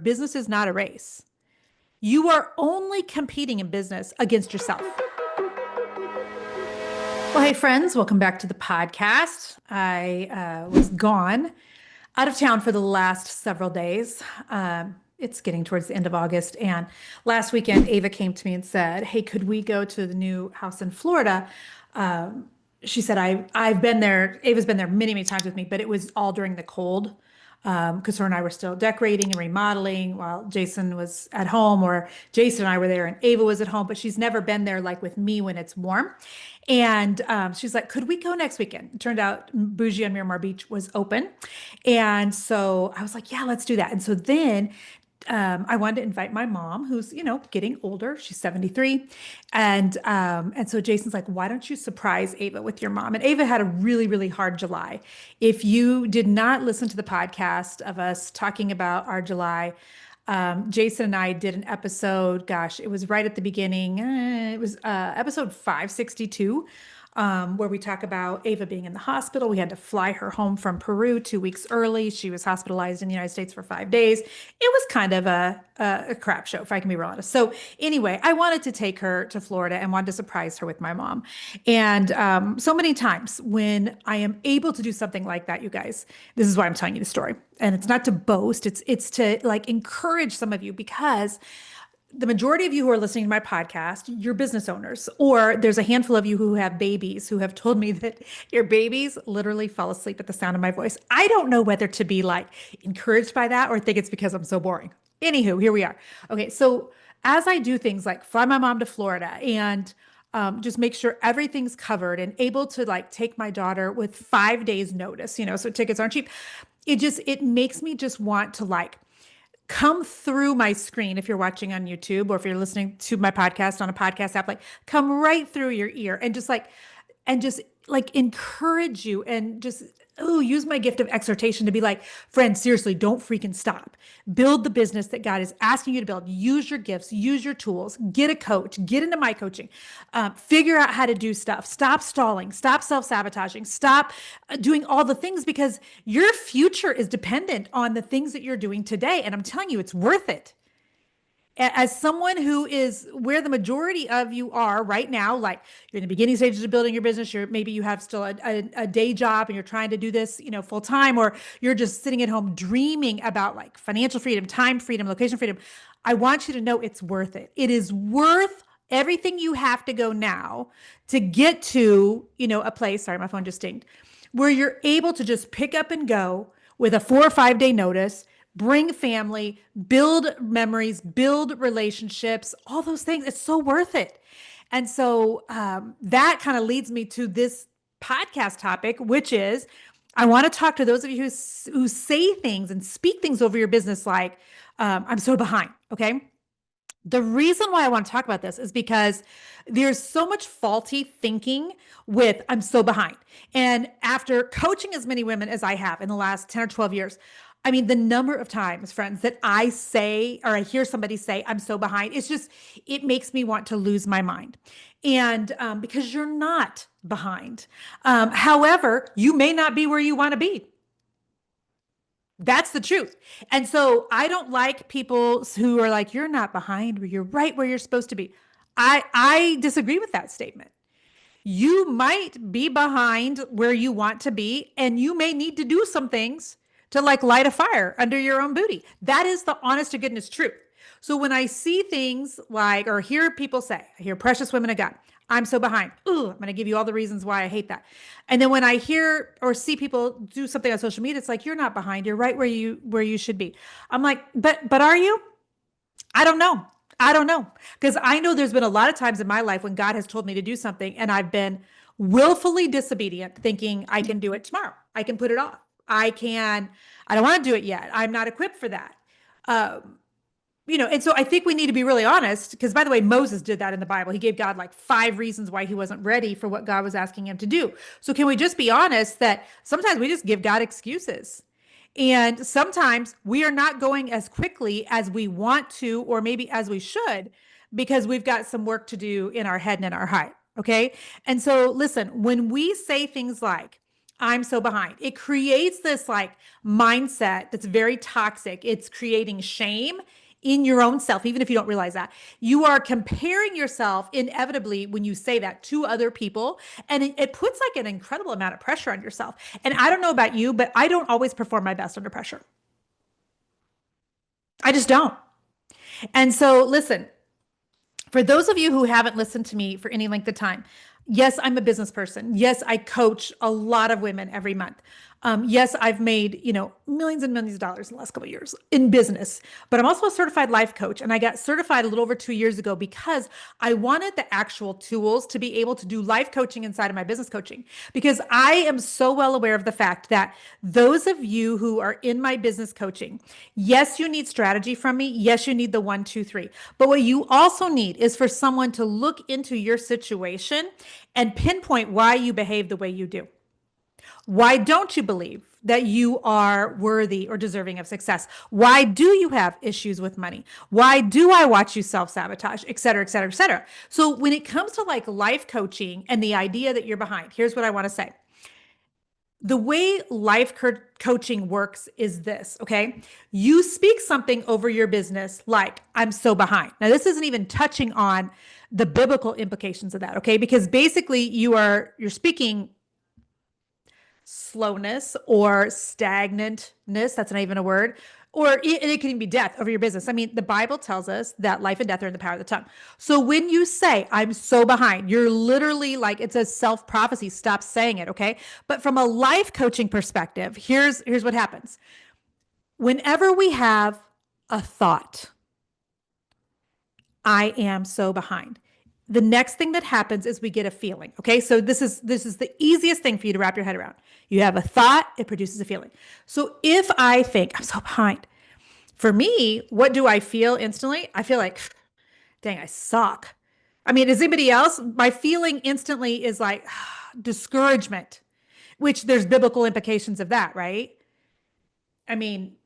business is not a race. You are only competing in business against yourself. Well, hey, friends, welcome back to the podcast. I was gone out of town for the last several days. It's getting towards the end of August. And last weekend, Ava came to me and said, hey, could we go to the new house in Florida? She said, I've been there. Ava's been there many, many times with me, but it was all during the cold because her and I were still decorating and remodeling while Jason was at home, or Jason and I were there and Ava was at home, but she's never been there like with me when it's warm. And she's like, could we go next weekend? It turned out Bougie on Miramar Beach was open. And so I was like, yeah, let's do that. And so then I wanted to invite my mom, who's, getting older. She's 73. And so Jason's like, why don't you surprise Ava with your mom? And Ava had a really, really hard July. If you did not listen to the podcast of us talking about our July, Jason and I did an episode, gosh, it was right at the beginning. It was episode 562, where we talk about Ava being in the hospital. We had to fly her home from Peru 2 weeks early. She was hospitalized in the United States for 5 days. It was kind of a crap show, if I can be real honest. So anyway, I wanted to take her to Florida and wanted to surprise her with my mom. And so many times when I am able to do something like that, you guys, this is why I'm telling you the story. And it's not to boast, it's to like encourage some of you, because the majority of you who are listening to my podcast, you're business owners, or there's a handful of you who have babies who have told me that your babies literally fall asleep at the sound of my voice. I don't know whether to be like encouraged by that or think it's because I'm so boring. Anywho, here we are. Okay, so as I do things like fly my mom to Florida and just make sure everything's covered and able to like take my daughter with 5 days notice, so tickets aren't cheap. It makes me just want to like come through my screen if you're watching on YouTube, or if you're listening to my podcast on a podcast app, like come right through your ear and just like encourage you and just use my gift of exhortation to be like, friend, seriously, don't freaking stop. Build the business that God is asking you to build. Use your gifts, use your tools, get a coach, get into my coaching, figure out how to do stuff. Stop stalling, stop self-sabotaging, stop doing all the things, because your future is dependent on the things that you're doing today. And I'm telling you, it's worth it. As someone who is where the majority of you are right now, like you're in the beginning stages of building your business, maybe you have still a day job and you're trying to do this, full time, or you're just sitting at home dreaming about like financial freedom, time freedom, location freedom. I want you to know it's worth it. It is worth everything you have to go now to get to, a place, sorry, my phone just dinged, where you're able to just pick up and go with a 4 or 5 day notice, bring family, build memories, build relationships, all those things. It's so worth it. And so that kind of leads me to this podcast topic, which is I want to talk to those of you who say things and speak things over your business like, I'm so behind. Okay. The reason why I want to talk about this is because there's so much faulty thinking with I'm so behind. And after coaching as many women as I have in the last 10 or 12 years, I mean, the number of times, friends, that I say, or I hear somebody say, I'm so behind, it makes me want to lose my mind. And because you're not behind. However, you may not be where you want to be. That's the truth. And so I don't like people who are like, you're not behind, you're right where you're supposed to be. I disagree with that statement. You might be behind where you want to be, and you may need to do some things to like light a fire under your own booty. That is the honest to goodness truth. So when I see things like, or hear people say, I hear precious women of God, I'm so behind. Ooh, I'm going to give you all the reasons why I hate that. And then when I hear or see people do something on social media, it's like, you're not behind. You're right where you should be. I'm like, but are you? I don't know. I don't know. Because I know there's been a lot of times in my life when God has told me to do something and I've been willfully disobedient, thinking I can do it tomorrow. I can put it off. I don't want to do it yet. I'm not equipped for that. And so I think we need to be really honest, because by the way, Moses did that in the Bible. He gave God like 5 reasons why he wasn't ready for what God was asking him to do. So can we just be honest that sometimes we just give God excuses? And sometimes we are not going as quickly as we want to, or maybe as we should, because we've got some work to do in our head and in our heart. Okay. And so listen, when we say things like, I'm so behind. It creates this like mindset that's very toxic. It's creating shame in your own self, even if you don't realize that. You are comparing yourself inevitably when you say that to other people. And it puts like an incredible amount of pressure on yourself. And I don't know about you, but I don't always perform my best under pressure. I just don't. And so, listen, for those of you who haven't listened to me for any length of time, yes, I'm a business person. Yes, I coach a lot of women every month. Yes, I've made, millions and millions of dollars in the last couple of years in business, but I'm also a certified life coach. And I got certified a little over 2 years ago because I wanted the actual tools to be able to do life coaching inside of my business coaching. Because I am so well aware of the fact that those of you who are in my business coaching, yes, you need strategy from me. Yes, you need the 1, 2, 3. But what you also need is for someone to look into your situation and pinpoint why you behave the way you do. Why don't you believe that you are worthy or deserving of success? Why do you have issues with money? Why do I watch you self-sabotage, et cetera, et cetera, et cetera? So when it comes to like life coaching and the idea that you're behind, here's what I want to say. The way life coaching works is this, okay? You speak something over your business like, I'm so behind. Now, this isn't even touching on the biblical implications of that, okay? Because basically you're speaking slowness or stagnantness. That's not even a word. Or it can even be death over your business. I mean, the Bible tells us that life and death are in the power of the tongue. So when you say, I'm so behind, you're literally like, it's a self-prophecy. Stop saying it, okay? But from a life coaching perspective, here's what happens. Whenever we have a thought, I am so behind, the next thing that happens is we get a feeling. Okay. So this is the easiest thing for you to wrap your head around. You have a thought, it produces a feeling. So if I think I'm so behind, for me, what do I feel instantly? I feel like, dang, I suck. I mean, is anybody else? My feeling instantly is like discouragement, which there's biblical implications of that, right? I mean,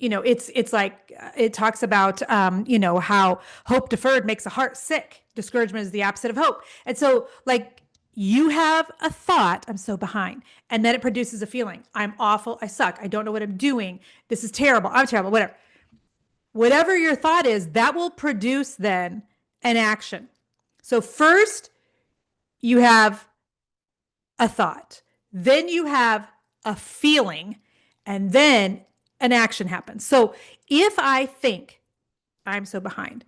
it's like it talks about, how hope deferred makes a heart sick. Discouragement is the opposite of hope. And so, like, you have a thought, I'm so behind, and then it produces a feeling. I'm awful. I suck. I don't know what I'm doing. This is terrible. I'm terrible. Whatever. Whatever your thought is, that will produce then an action. So, first, you have a thought, then you have a feeling, and then an action happens. So if I think I'm so behind,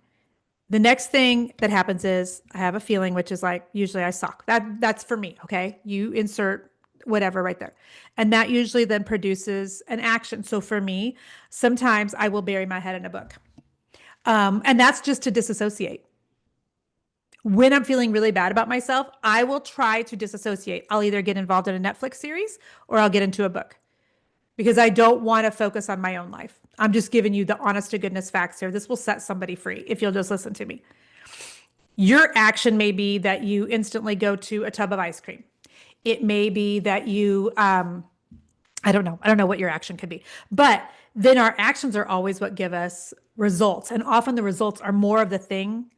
the next thing that happens is I have a feeling, which is like, usually I suck. That's for me. Okay. You insert whatever right there. And that usually then produces an action. So for me, sometimes I will bury my head in a book. And that's just to disassociate. When I'm feeling really bad about myself, I will try to disassociate. I'll either get involved in a Netflix series or I'll get into a book because I don't want to focus on my own life. I'm just giving you the honest to goodness facts here. This will set somebody free if you'll just listen to me. Your action may be that you instantly go to a tub of ice cream. It may be that you, I don't know. I don't know what your action could be, but then our actions are always what give us results. And often the results are more of the thing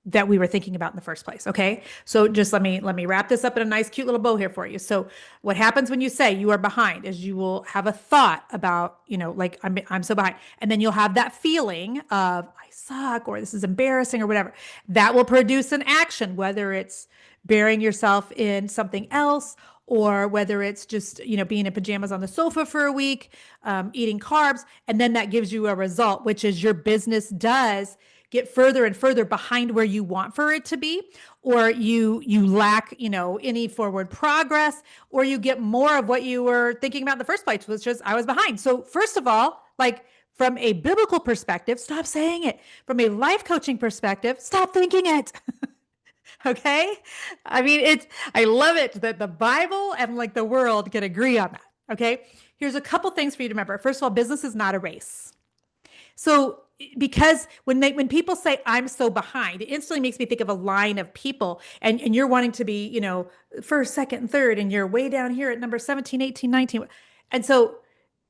that we were thinking about in the first place. Okay. So just let me wrap this up in a nice, cute little bow here for you. So what happens when you say you are behind is you will have a thought about, like I'm so behind. And then you'll have that feeling of I suck, or this is embarrassing or whatever. That will produce an action, whether it's burying yourself in something else, or whether it's just, being in pajamas on the sofa for a week, eating carbs. And then that gives you a result, which is your business does get further and further behind where you want for it to be, or you lack, any forward progress, or you get more of what you were thinking about in the first place, which is I was behind. So first of all, like from a biblical perspective, stop saying it. From a life coaching perspective, stop thinking it. Okay. I mean, I love it that the Bible and like the world can agree on that. Okay. Here's a couple things for you to remember. First of all, business is not a race. So because when people say I'm so behind, it instantly makes me think of a line of people and you're wanting to be, first, second, and third, and you're way down here at number 17, 18, 19. And so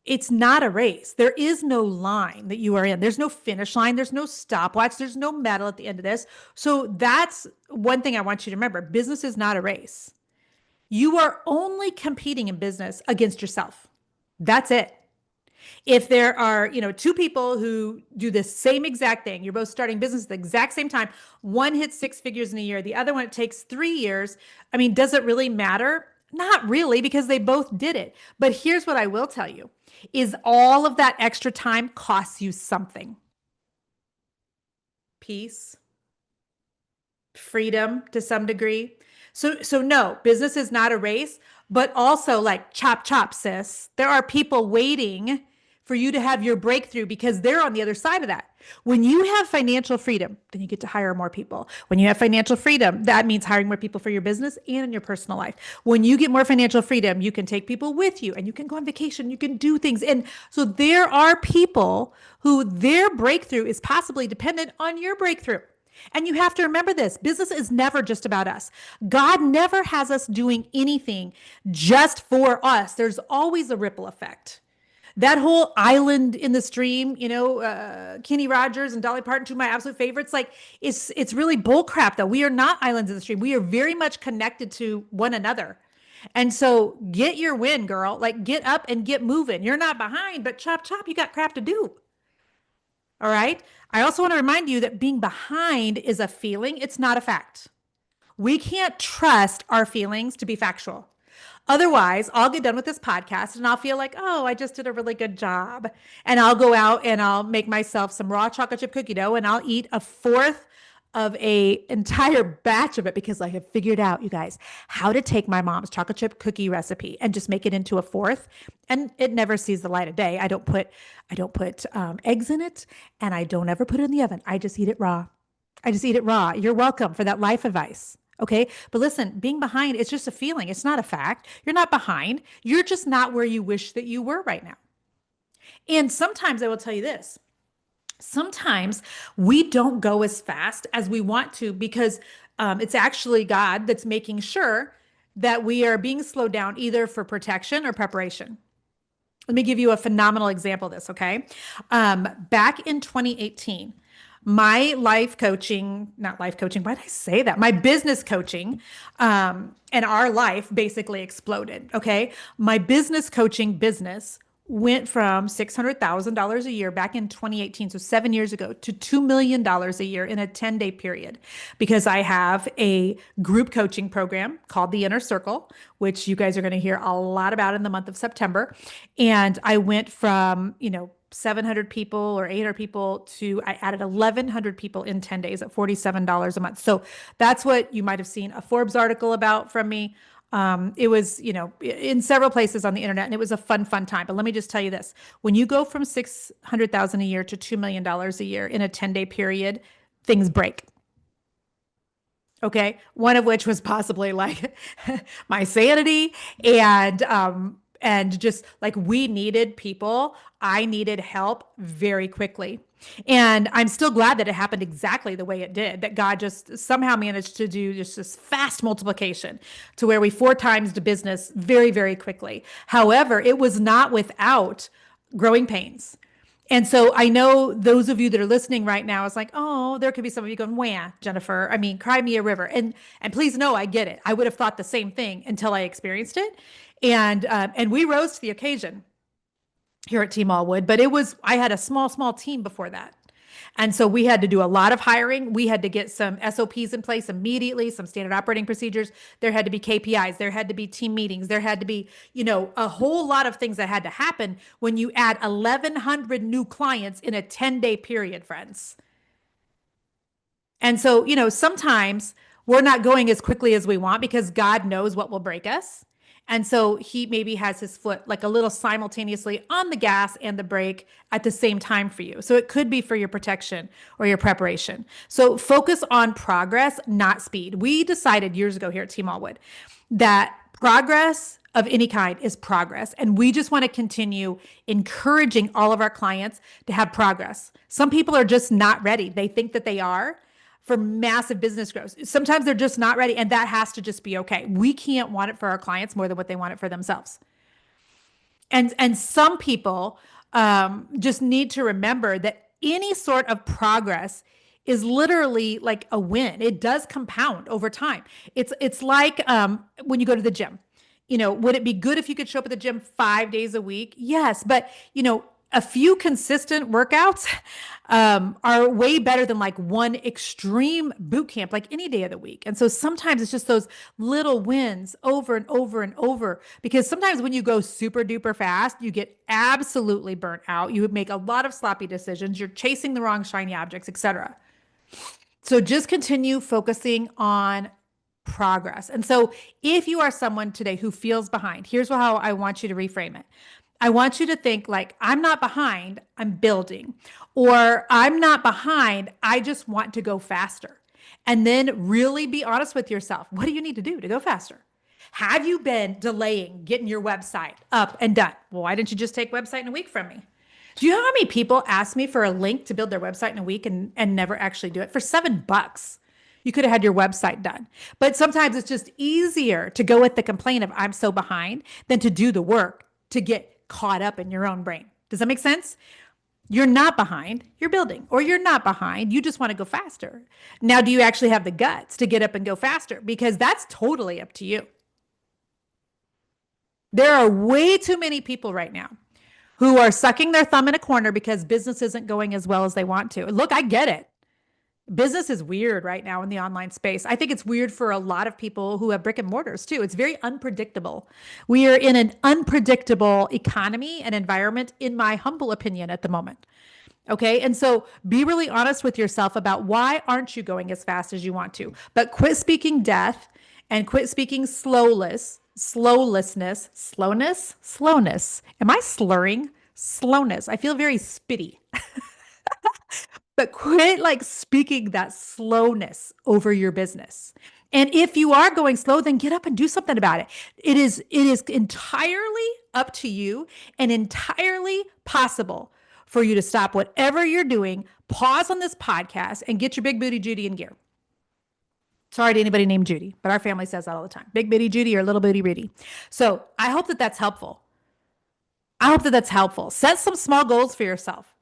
it's not a race. There is no line that you are in. There's no finish line. There's no stopwatch. There's no medal at the end of this. So that's one thing I want you to remember. Business is not a race. You are only competing in business against yourself. That's it. If there are, two people who do the same exact thing, you're both starting business at the exact same time, one hits six figures in a year, the other one it takes 3 years. I mean, does it really matter? Not really, because they both did it. But here's what I will tell you is all of that extra time costs you something. Peace, freedom to some degree. So no, business is not a race, but also like chop chop, sis. There are people waiting for you to have your breakthrough because they're on the other side of that. When you have financial freedom, then you get to hire more people. When you have financial freedom, that means hiring more people for your business and in your personal life. When you get more financial freedom, you can take people with you and you can go on vacation, you can do things. And so there are people who their breakthrough is possibly dependent on your breakthrough. And you have to remember this business is never just about us. God never has us doing anything just for us. There's always a ripple effect. That whole island in the stream, Kenny Rogers and Dolly Parton, two of my absolute favorites. Like it's really bullcrap though. We are not islands in the stream. We are very much connected to one another. And so get your win, girl. Like get up and get moving. You're not behind, but chop chop, you got crap to do. All right. I also want to remind you that being behind is a feeling, it's not a fact. We can't trust our feelings to be factual. Otherwise, I'll get done with this podcast and I'll feel like, oh, I just did a really good job. And I'll go out and I'll make myself some raw chocolate chip cookie dough and I'll eat a fourth of a entire batch of it because I have figured out, you guys, how to take my mom's chocolate chip cookie recipe and just make it into a fourth. And it never sees the light of day. I don't put eggs in it, and I don't ever put it in the oven. I just eat it raw. I just eat it raw. You're welcome for that life advice. Okay. But listen, being behind, it's just a feeling. It's not a fact. You're not behind. You're just not where you wish that you were right now. And sometimes I will tell you this. Sometimes we don't go as fast as we want to because it's actually God that's making sure that we are being slowed down either for protection or preparation. Let me give you a phenomenal example of this, okay? Back in 2018, my life coaching, not life coaching, why did I say that? My business coaching and our life basically exploded, okay? My business coaching business went from $600,000 a year back in 2018, so 7 years ago, to $2 million a year in a 10-day period because I have a group coaching program called the Inner Circle, which you guys are going to hear a lot about in the month of September. And I went from, 700 people or 800 people to I added 1,100 people in 10 days at $47 a month. So that's what you might have seen a Forbes article about from me. It was, in several places on the internet, and it was a fun time. But let me just tell you this: when you go from 600,000 a year to $2 million a year in a 10-day period, things break. Okay, one of which was possibly like my sanity and just like we needed people. I needed help very quickly. And I'm still glad that it happened exactly the way it did, that God just somehow managed to do just this fast multiplication to where we four times the business very, very quickly. However, it was not without growing pains. And so I know those of you that are listening right now is like, oh, there could be some of you going, wah, Jennifer. I mean, cry me a river. And please know I get it. I would have thought the same thing until I experienced it. And we rose to the occasion here at Team Allwood, but I had a small team before that. And so we had to do a lot of hiring. We had to get some SOPs in place immediately, some standard operating procedures. There had to be KPIs. There had to be team meetings. There had to be, a whole lot of things that had to happen when you add 1,100 new clients in a 10-day period, friends. And so, sometimes we're not going as quickly as we want because God knows what will break us. And so he maybe has his foot like a little simultaneously on the gas and the brake at the same time for you. So it could be for your protection or your preparation. So focus on progress, not speed. We decided years ago here at Team Allwood that progress of any kind is progress. And we just want to continue encouraging all of our clients to have progress. Some people are just not ready. They think that they are for massive business growth. Sometimes they're just not ready, and that has to just be okay. We can't want it for our clients more than what they want it for themselves. And some people just need to remember that any sort of progress is literally like a win. It does compound over time. It's like when you go to the gym. Would it be good if you could show up at the gym 5 days a week? Yes, but a few consistent workouts are way better than like one extreme boot camp, like any day of the week. And so sometimes it's just those little wins over and over and over. Because sometimes when you go super duper fast, you get absolutely burnt out. You make a lot of sloppy decisions. You're chasing the wrong shiny objects, etc. So just continue focusing on progress. And so if you are someone today who feels behind, here's how I want you to reframe it. I want you to think like, I'm not behind, I'm building. Or I'm not behind, I just want to go faster. And then really be honest with yourself. What do you need to do to go faster? Have you been delaying getting your website up and done? Well, why didn't you just take website in a week from me? Do you know how many people ask me for a link to build their website in a week and never actually do it for $7? You could have had your website done. But sometimes it's just easier to go with the complaint of I'm so behind than to do the work to get caught up in your own brain. Does that make sense? You're not behind, you're building, or you're not behind, you just want to go faster. Now, do you actually have the guts to get up and go faster? Because that's totally up to you. There are way too many people right now who are sucking their thumb in a corner because business isn't going as well as they want to. Look, I get it. Business is weird right now in the online space. I think it's weird for a lot of people who have brick and mortars too. It's very unpredictable. We are in an unpredictable economy and environment, in my humble opinion, at the moment. Okay. And so be really honest with yourself about why aren't you going as fast as you want to, but quit speaking death and quit speaking slowness. Am I slurring? Slowness. I feel very spitty. But quit like speaking that slowness over your business. And if you are going slow, then get up and do something about it. It is entirely up to you and entirely possible for you to stop whatever you're doing, pause on this podcast, and get your big booty Judy in gear. Sorry to anybody named Judy, but our family says that all the time. Big booty Judy or little booty Rudy. So I hope that that's helpful. I hope that that's helpful. Set some small goals for yourself.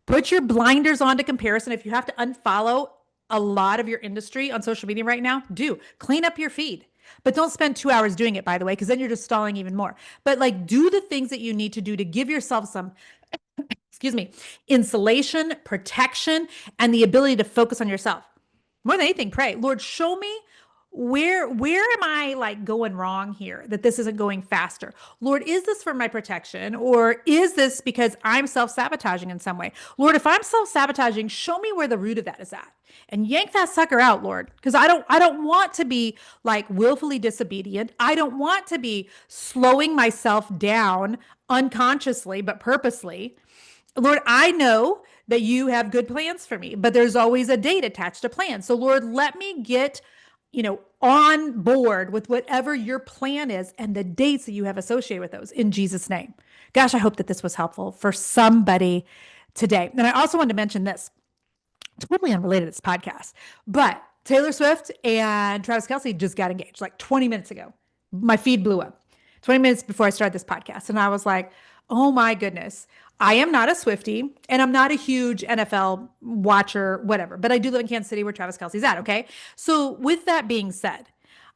Put your blinders on to comparison. If you have to unfollow a lot of your industry on social media right now, do. Clean up your feed. But don't spend 2 hours doing it, by the way, because then you're just stalling even more. But like do the things that you need to do to give yourself some, excuse me, insulation, protection, and the ability to focus on yourself. More than anything, pray, Lord, show me where am I like going wrong here that this isn't going faster? Lord, is this for my protection or is this because I'm self-sabotaging in some way? Lord, if I'm self-sabotaging, show me where the root of that is at and yank that sucker out, Lord, because I don't want to be like willfully disobedient. I don't want to be slowing myself down unconsciously but purposely. Lord, I know that you have good plans for me, but there's always a date attached to plan. So Lord, let me get on board with whatever your plan is and the dates that you have associated with those in Jesus' name. Gosh, I hope that this was helpful for somebody today. And I also wanted to mention this, totally unrelated to this podcast, but Taylor Swift and Travis Kelce just got engaged like 20 minutes ago. My feed blew up 20 minutes before I started this podcast. And I was like, oh my goodness. I am not a Swiftie and I'm not a huge NFL watcher, whatever, but I do live in Kansas City where Travis Kelce's at. Okay. So with that being said,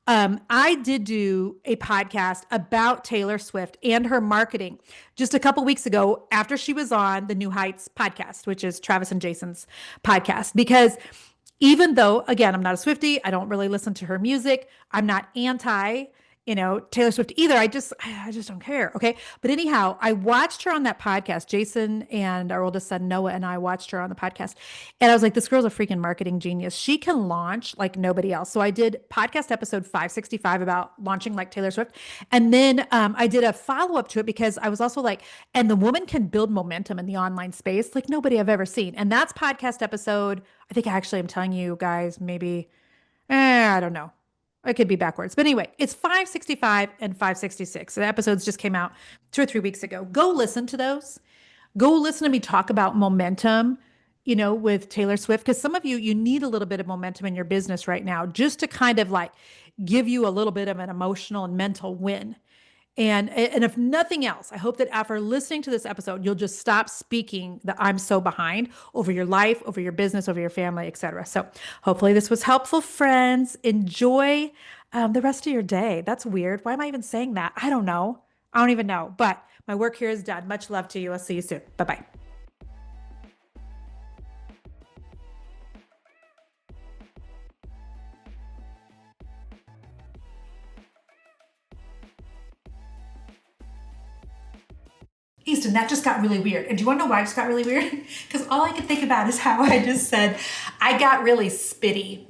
I did do a podcast about Taylor Swift and her marketing just a couple weeks ago after she was on the New Heights podcast, which is Travis and Jason's podcast, because even though, again, I'm not a Swiftie, I don't really listen to her music. I'm not anti Taylor Swift either. I just don't care. Okay. But anyhow, I watched her on that podcast. Jason and our oldest son, Noah, and I watched her on the podcast. And I was like, this girl's a freaking marketing genius. She can launch like nobody else. So I did podcast episode 565 about launching like Taylor Swift. And then I did a follow-up to it because I was also like, and the woman can build momentum in the online space like nobody I've ever seen. And that's podcast episode. I think actually I'm telling you guys, maybe, I don't know. It could be backwards. But anyway, it's 565 and 566. The episodes just came out 2 or 3 weeks ago. Go listen to those. Go listen to me talk about momentum, with Taylor Swift. Because some of you need a little bit of momentum in your business right now just to kind of like give you a little bit of an emotional and mental win. And if nothing else, I hope that after listening to this episode, you'll just stop speaking the I'm so behind over your life, over your business, over your family, etc. So hopefully this was helpful, friends. Enjoy the rest of your day. That's weird. Why am I even saying that? I don't know. I don't even know. But my work here is done. Much love to you. I'll see you soon. Bye-bye. Easton, that just got really weird. And do you want to know why it just got really weird? Because all I could think about is how I just said, I got really spitty.